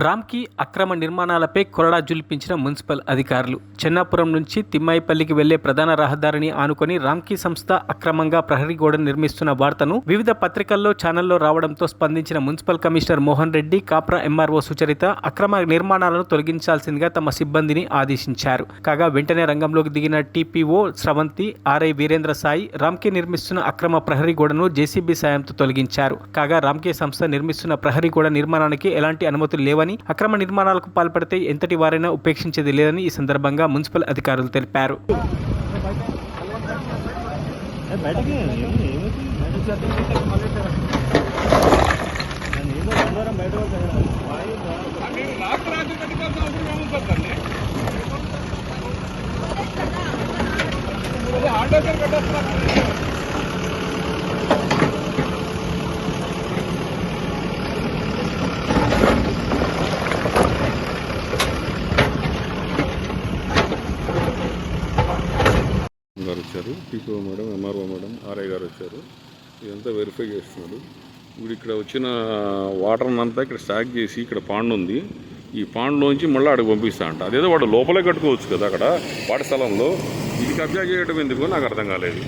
రామ్కి అక్రమ నిర్మాణాలపై కొరడా జులిపించిన మున్సిపల్ అధికారులు. చెన్నాపురం నుంచి తిమ్మాయిపల్లికి వెళ్లే ప్రధాన రహదారిని ఆనుకొని రామ్కి సంస్థ అక్రమంగా ప్రహరీ గోడను నిర్మిస్తున్న వార్తను వివిధ పత్రికల్లో ఛానల్లో రావడంతో స్పందించిన municipal commissioner Mohan Reddy, Kapra MRO Sucharitha అక్రమ నిర్మాణాలను తొలగించాల్సిందిగా తమ సిబ్బందిని ఆదేశించారు. కాగా వెంటనే రంగంలోకి దిగిన టీపీఓ స్రవంతి, ఆర్ఐ వీరేంద్ర సాయి రామ్కి నిర్మిస్తున్న అక్రమ ప్రహరీ గోడను జేసీబీ సాయంతో తొలగించారు. కాగా రామ్కి సంస్థ నిర్మిస్తున్న ప్రహరీ గోడ నిర్మాణానికి ఎలాంటి అనుమతులు లేవని, అక్రమ నిర్మాణాలకు పాల్పడితే ఎంతటి వారైనా ఉపేక్షించేది లేదని ఈ సందర్భంగా మున్సిపల్ అధికారులు తెలిపారు. గారు వచ్చారు, TPO madam, MRO madam, RI గారు వచ్చారు. ఇదంతా వెరిఫై చేస్తున్నారు. ఇప్పుడు ఇక్కడ వచ్చిన వాటర్ అంతా ఇక్కడ స్టాక్ చేసి ఇక్కడ పాండ్ ఉంది, ఈ పాండ్లోంచి మళ్ళీ అక్కడికి పంపిస్తా అంట. అదేదో వాడు లోపలే కట్టుకోవచ్చు కదా అక్కడ వాటి స్థలంలో. ఇది కబ్జా చేయడం ఎందుకు నాకు అర్థం కాలేదు.